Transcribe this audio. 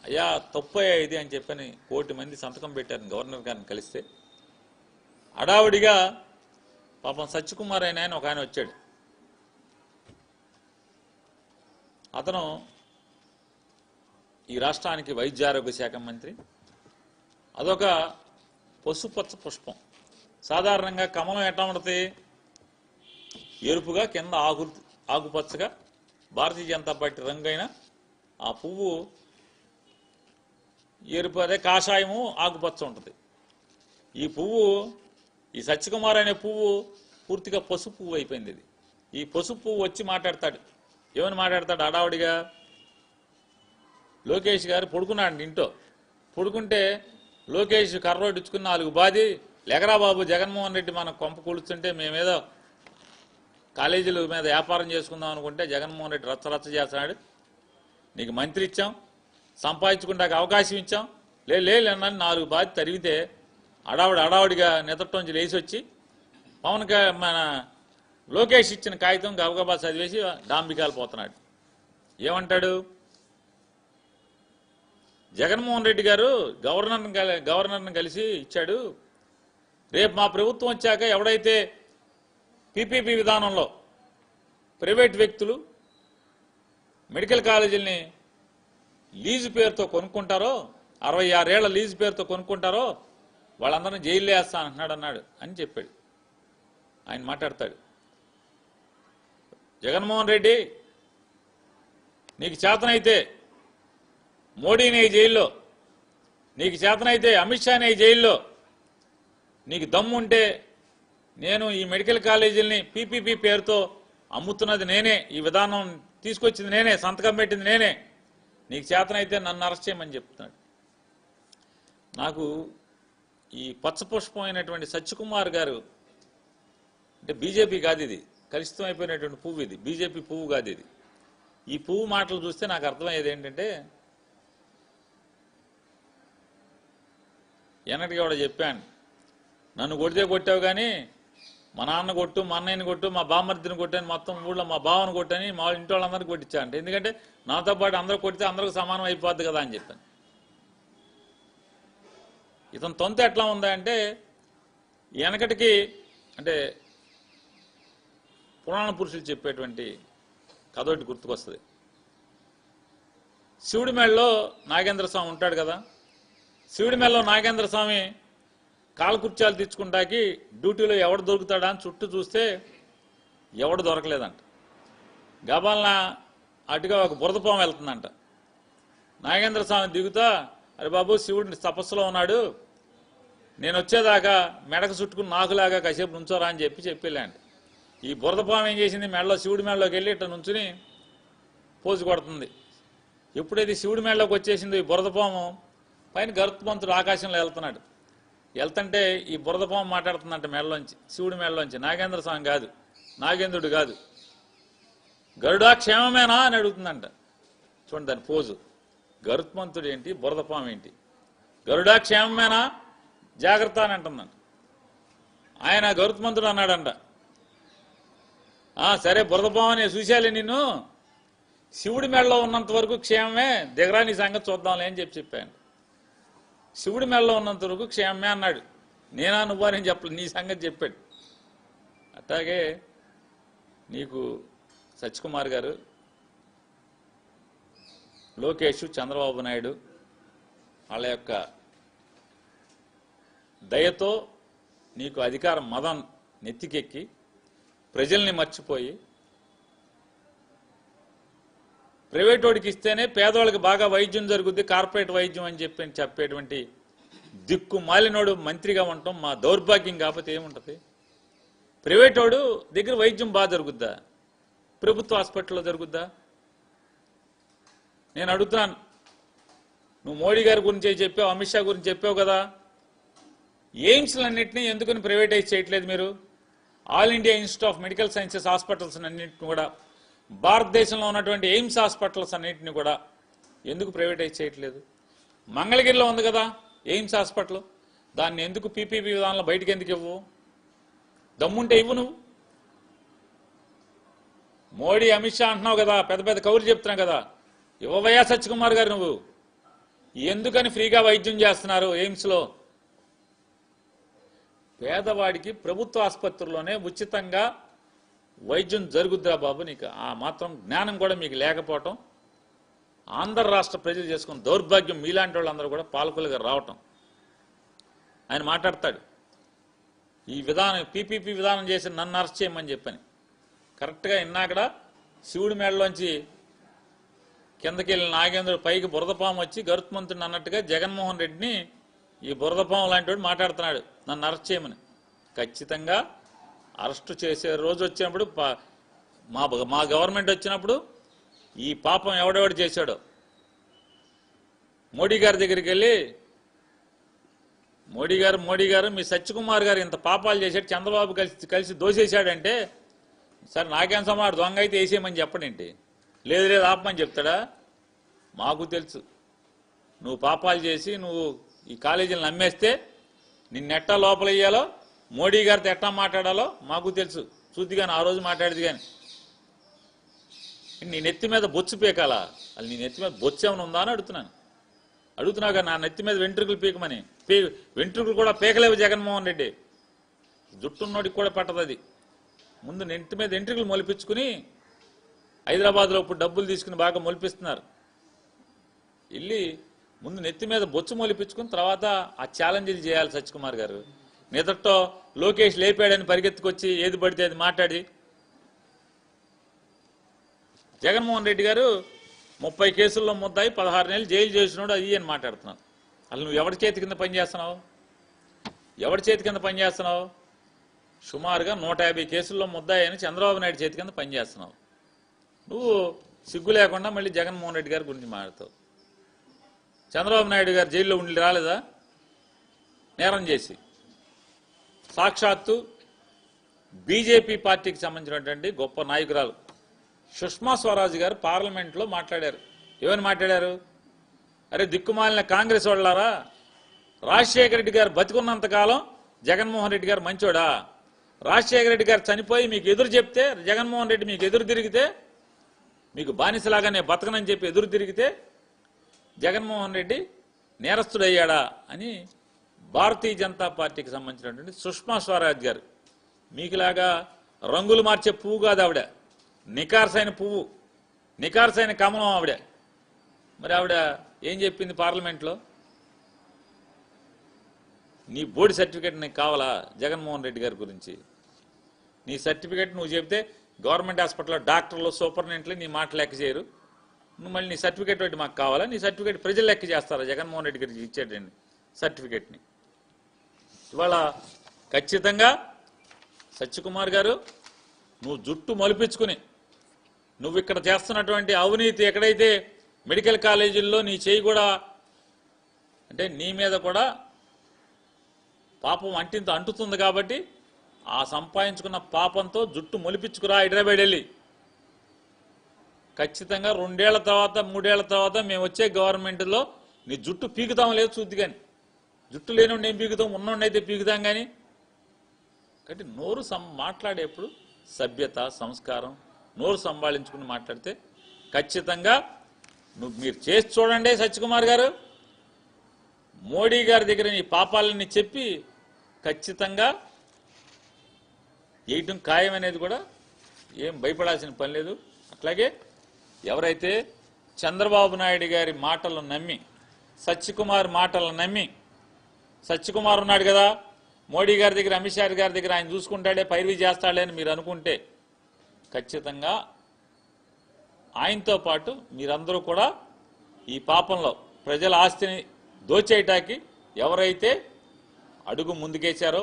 అయ్యా తప్పయ్యా ఇది అని చెప్పని 1 కోటి మంది సంతకం పెట్టారు గవర్నర్ గారిని కలిస్తే. అడావుడిగా పాపం సత్యకుమార్ ఆయన ఒక ఆయన వచ్చాడు. అతను ఈ రాష్ట్రానికి వైద్య ఆరోగ్య శాఖ మంత్రి. అదొక పసుపచ్చ పుష్పం. సాధారణంగా కమలం ఎట్లా ఉంటుంది? ఎరుపుగా కింద ఆకుపచ్చగా భారతీయ జనతా పార్టీ రంగైన ఆ పువ్వు ఎరుపు, అదే కాషాయము ఆకుపచ్చ ఉంటుంది. ఈ పువ్వు, ఈ సత్యకుమార్ అనే పువ్వు పూర్తిగా పసుపు పువ్వు అయిపోయింది. ఇది ఈ పసుపు పువ్వు వచ్చి మాట్లాడతాడు. ఏమని మాట్లాడతాడు? అడావుడిగా లోకేష్ గారు పడుకున్నాడు ఇంట్లో. పడుకుంటే లోకేష్ కర్రోడు ఇచ్చుకుని 4 బాది, లెగరా బాబు జగన్మోహన్ రెడ్డి మన కొంప కూలుస్తుంటే మేమేదో కాలేజీల మీద వ్యాపారం చేసుకుందాం అనుకుంటే జగన్మోహన్ రెడ్డి రచ్చరచ్చ చేస్తున్నాడు. నీకు మంత్రి ఇచ్చాం, సంపాదించుకుంటాక అవకాశం ఇచ్చాం, లేనని 4 బాది తరిగితే అడావుడిగా నిద్రలోంచి లేచి వచ్చి మన లోకేష్ ఇచ్చిన కాగితం గబగబా చదివేసి డాంబికాలు పోతున్నాడు. ఏమంటాడు? జగన్మోహన్ రెడ్డి గారు గవర్నర్ని కలిసి ఇచ్చాడు. రేపు మా ప్రభుత్వం వచ్చాక ఎవడైతే పీపీపీ విధానంలో ప్రైవేట్ వ్యక్తులు మెడికల్ కాలేజీలని లీజు పేరుతో కొనుక్కుంటారో, 66 ఏళ్ల లీజు పేరుతో కొనుక్కుంటారో వాళ్ళందరినీ జైల్లో వేస్తానంటున్నాడు అని చెప్పాడు. ఆయన మాట్లాడతాడు. జగన్మోహన్ రెడ్డి నీకు చేతనైతే మోడీని జైల్లో, నీకు చేతనైతే అమిత్ షాని జైల్లో, నీకు దమ్ముంటే నేను ఈ మెడికల్ కాలేజీలని పీపీపీ పేరుతో అమ్ముతున్నది నేనే, ఈ విధానం తీసుకొచ్చింది నేనే, సంతకం పెట్టింది నేనే, నీకు చేతనైతే నన్ను అరెస్ట్ చేయమని చెప్తున్నాడు. నాకు ఈ పచ్చపుష్పమైనటువంటి సత్యకుమార్ గారు అంటే బీజేపీ కాదు, ఇది కలుషితం అయిపోయినటువంటి పువ్వు, ఇది బీజేపీ పువ్వు కాదు. ఇది ఈ పువ్వు మాటలు చూస్తే నాకు అర్థమయ్యేది ఏంటంటే, వెనకటికి కూడా చెప్పాను, నన్ను కొడితే కొట్టావు కానీ మా నాన్న కొట్టు, మా అన్నయ్యని కొట్టు, మా బామ్మర్దిని కొట్టాను, మొత్తం ఊళ్ళో మా బావను కొట్టని మా ఇంటి వాళ్ళందరినీ కొట్టించా అంటే, ఎందుకంటే నాతో పాటు అందరూ కొడితే అందరికి సమానం అయిపోద్ది కదా అని చెప్పాను. ఇతను తొంత ఎట్లా ఉందా అంటే, వెనకటికి అంటే పురాణ పురుషులు చెప్పేటువంటి కథ ఒకటి గుర్తుకొస్తుంది. శివుడి మేడలో నాగేంద్ర స్వామి ఉంటాడు కదా. శివుడి మేడలో నాగేంద్ర స్వామి కాలకుర్చాలు తెచ్చుకుంటాకి డ్యూటీలో ఎవడు దొరుకుతాడా అని చుట్టూ చూస్తే ఎవడు దొరకలేదంట. గబాలన అటుగా ఒక బురదపాము వెళ్తుందంట. నాగేంద్ర స్వామి దిగుతా, అరే బాబు శివుడిని తపస్సులో ఉన్నాడు, నేను వచ్చేదాకా మెడకు చుట్టుకుని నాకులాగా కాసేపు నుంచోరా అని చెప్పి ఈ బురదపాము ఏం చేసింది? మెడలో, శివుడి మెడలోకి వెళ్ళి ఇట్లా నుంచుని పోజు కొడుతుంది. ఎప్పుడైతే శివుడి మెడలోకి వచ్చేసిందో ఈ బురదపాము, పైన గరుత్మంతుడు ఆకాశంలో వెళ్తున్నాడు. వెళ్తుంటే ఈ బురదపాము మాట్లాడుతుందంట మెడలోంచి, శివుడి మెడలోంచి. నాగేంద్ర స్వామి కాదు, నాగేంద్రుడు కాదు. గరుడా క్షేమమేనా అని అడుగుతుందంట. చూడండి దాని పోజు. గరుత్మంతుడు ఏంటి, బురదపాము ఏంటి? గరుడా క్షేమమేనా, జాగ్రత్త అని అంటుందంట. ఆయన గరుత్మంతుడు అన్నాడంట, సరే బురదపాము అని చూశాలే నిన్ను, శివుడి మెడలో ఉన్నంత వరకు క్షేమమే, దిగరా నీ సంగతి చూద్దాంలే అని చెప్పాను. శివుడి మెడలో ఉన్నంత వరకు క్షేమమే అన్నాడు. నేనా నువ్వా అని చెప్పలేదు, నీ సంగతి చెప్పాడు. అట్లాగే నీకు సత్యకుమార్ గారు, లోకేష్, చంద్రబాబు నాయుడు వాళ్ళ యొక్క దయతో నీకు అధికారం మదం నెత్తికెక్కి ప్రజల్ని మర్చిపోయి ప్రైవేట్ వాడికి ఇస్తేనే పేదవాళ్ళకి బాగా వైద్యం జరుగుద్ది, కార్పొరేట్ వైద్యం అని చెప్పేటువంటి దిక్కు మాలినోడు మంత్రిగా ఉండటం మా దౌర్భాగ్యం. కాకపోతే ఏముంటుంది? ప్రైవేట్ వాడు దగ్గర వైద్యం బాగా జరుగుద్దా? ప్రభుత్వ హాస్పిటల్లో జరుగుద్దా? నేను అడుగుతున్నాను, నువ్వు మోడీ గారి గురించి చెప్పావు, అమిత్ షా గురించి చెప్పావు కదా, ఎయిమ్స్లన్నింటినీ ఎందుకని ప్రైవేటైజ్ చేయట్లేదు మీరు? All India institute of medical sciences hospitals అన్నింటిని కూడా, భారతదేశంలో ఉన్నటువంటి ఎయిమ్స్ హాస్పిటల్స్ అన్నింటినీ కూడా ఎందుకు ప్రైవేటైజ్ చేయట్లేదు? మంగళగిరిలో ఉంది కదా ఎయిమ్స్ హాస్పిటల్, దాన్ని ఎందుకు పీపీపీ విధానంలో బయటికి ఎందుకు ఇవ్వు? దమ్ముంటే ఇవ్వు. నువ్వు మోడీ, అమిత్ షా అంటున్నావు కదా, పెద్ద పెద్ద కౌలు చెప్తున్నావు కదా, ఇవ్వవయ్యా సత్యకుమార్ గారు. నువ్వు ఎందుకని ఫ్రీగా వైద్యం చేస్తున్నారు ఎయిమ్స్లో? పేదవాడికి ప్రభుత్వ ఆసుపత్రుల్లోనే ఉచితంగా వైద్యం జరుగుద్దిరా బాబు. నీకు ఆ మాత్రం జ్ఞానం కూడా మీకు లేకపోవటం, ఆంధ్ర రాష్ట్ర ప్రజలు చేసుకున్న దౌర్భాగ్యం. మీలాంటి వాళ్ళందరూ కూడా పాలకులుగా రావటం. ఆయన మాట్లాడతాడు, ఈ విధానం పీపీపీ విధానం చేసి నన్ను అరెస్ట్ చేయమని చెప్పని. కరెక్ట్గా ఇన్నాకడ శివుడి మేడలోంచి కిందకి వెళ్ళిన నాగేంద్రుడు పైకి బురదపాము వచ్చి గరుత్మంతుడిని అన్నట్టుగా జగన్మోహన్ రెడ్డిని ఈ బురదపాము లాంటి వాడు మాట్లాడుతున్నాడు నన్ను అరెస్ట్ చేయమని. ఖచ్చితంగా అరెస్టు చేసే రోజు వచ్చినప్పుడు మా గవర్నమెంట్ వచ్చినప్పుడు ఈ పాపం ఎవడెవడు చేశాడో మోడీ గారి దగ్గరికి వెళ్ళి, మోడీ గారు మీ సత్యకుమార్ గారు ఇంత పాపాలు చేశాడు, చంద్రబాబు కలిసి దోసేశాడంటే, సరే నాకేం సమాడు దొంగ అయితే వేసేయమని చెప్పడేంటి? లేదు ఆపమని చెప్తాడా? మాకు తెలుసు నువ్వు పాపాలు చేసి నువ్వు ఈ కాలేజీలను నమ్మేస్తే నిన్నెట్టా లోపల వేయాలో, మోడీ గారితో ఎట్టా మాట్లాడాలో మాకు తెలుసు. చూద్ది కానీ ఆ రోజు మాట్లాడేది కానీ నీ నెత్తి మీద బొచ్చు పీకాలా? అది నీ నెత్తి మీద బొచ్చు ఏమైనా ఉందా అని అడుగుతున్నాగా. నా నెత్తి మీద వెంట్రుకలు పీకమని. వెంట్రుకలు కూడా పీకలేవు జగన్మోహన్ రెడ్డి. జుట్టున్నోడికి కూడా పట్టదు అది. ముందు నెత్తి మీద వెంట్రుకలు మొలిపించుకుని హైదరాబాద్లో ఇప్పుడు డబ్బులు తీసుకుని బాగా మొలిపిస్తున్నారు. వెళ్ళి ముందు నెత్తి మీద బొచ్చు మొలిపించుకుని తర్వాత ఆ ఛాలెంజ్లు చేయాలి సత్యకుమార్ గారు. నిదట్లో లోకేష్ లేపాడని పరిగెత్తుకొచ్చి ఏది పడితే అది మాట్లాడి, జగన్మోహన్ రెడ్డి గారు 30 కేసుల్లో ముద్దాయి 16 నెలలు జైలు చేసినాడు అది అని మాట్లాడుతున్నావు. అసలు నువ్వు ఎవరి చేతి కింద పనిచేస్తున్నావు? ఎవరి చేతి కింద పనిచేస్తున్నావు? సుమారుగా 150 కేసుల్లో ముద్దాయి అని చంద్రబాబు నాయుడు చేతి కింద పనిచేస్తున్నావు. నువ్వు సిగ్గు లేకుండా మళ్ళీ జగన్మోహన్ రెడ్డి గారి గురించి మాట్లాడతావు. చంద్రబాబు నాయుడు గారు జైల్లో ఉండి రాలేదా నేరం చేసి? సాక్షాత్తు బీజేపీ పార్టీకి సంబంధించినటువంటి గొప్ప నాయకురాలు సుష్మా స్వరాజ్ గారు పార్లమెంట్లో మాట్లాడారు. ఏమని మాట్లాడారు? అరే దిక్కుమాలిన కాంగ్రెస్ వాళ్ళారా, రాజశేఖర రెడ్డి గారు బతికున్నంతకాలం జగన్మోహన్ రెడ్డి గారు మంచోడా? రాజశేఖర రెడ్డి గారు చనిపోయి మీకు ఎదురు చెప్తే, జగన్మోహన్ రెడ్డి మీకు ఎదురు తిరిగితే, మీకు బానిసలాగానే బతకనని చెప్పి ఎదురు తిరిగితే జగన్మోహన్ రెడ్డి నేరస్తుడయ్యాడా అని భారతీయ జనతా పార్టీకి సంబంధించినటువంటి సుష్మా స్వరాజ్ గారు. మీకులాగా రంగులు మార్చే పువ్వు కాదు ఆవిడ, నికార్సైన పువ్వు, నికార్సైన కమలం ఆవిడ. మరి ఆవిడ ఏం చెప్పింది పార్లమెంట్లో? నీ బోర్డు సర్టిఫికేట్ నీకు కావాలా జగన్మోహన్ రెడ్డి గారి గురించి? నీ సర్టిఫికేట్ నువ్వు చెబితే గవర్నమెంట్ హాస్పిటల్లో డాక్టర్లు సూపరింటెండెంట్లు నీ మాట లెక్క చేయరు. నువ్వు మళ్ళీ నీ సర్టిఫికేట్ పెట్టి మాకు కావాలా? నీ సర్టిఫికేట్ ప్రజలు లెక్క చేస్తారా జగన్మోహన్ రెడ్డి గారికి ఇచ్చేటండి సర్టిఫికేట్ని? ఇవాళ ఖచ్చితంగా సత్యకుమార్ గారు నువ్వు జుట్టు మొలిపించుకుని నువ్వు ఇక్కడ చేస్తున్నటువంటి అవినీతి, ఎక్కడైతే మెడికల్ కాలేజీల్లో నీ చేయి కూడా, అంటే నీ మీద కూడా పాపం అంటుతుంది కాబట్టి ఆ సంపాదించుకున్న పాపంతో జుట్టు మొలిపించుకురా హైదరాబాద్ వెళ్ళి. ఖచ్చితంగా 2 ఏళ్ల తర్వాత 3 ఏళ్ల తర్వాత మేము వచ్చే గవర్నమెంట్లో నీ జుట్టు పీకుతాం లేదు చూద్ది. కానీ జుట్టు లేనుండి ఏం పీకుతాం, ఉన్నోండి అయితే పీకుతాం. కానీ కాబట్టి నోరు మాట్లాడేప్పుడు సభ్యత సంస్కారం, నోరు సంభాళించుకుని మాట్లాడితే ఖచ్చితంగా మీరు చేసి చూడండి. సత్యకుమార్ గారు మోడీ గారి దగ్గర నీ పాపాలని చెప్పి ఖచ్చితంగా వేయటం ఖాయం అనేది కూడా ఏం భయపడాల్సిన పని లేదు. అట్లాగే ఎవరైతే చంద్రబాబు నాయుడు గారి మాటలను నమ్మి, సత్యకుమార్ మాటలను నమ్మి, సత్యకుమార్ ఉన్నాడు కదా మోడీ గారి దగ్గర, అమిత్ షా గారి దగ్గర, ఆయన చూసుకుంటాడే పైరువి చేస్తాడే అని మీరు అనుకుంటే ఖచ్చితంగా ఆయనతో పాటు మీరందరూ కూడా ఈ పాపంలో ప్రజల ఆస్తిని దోచేయటానికి ఎవరైతే అడుగు ముందుకేశారో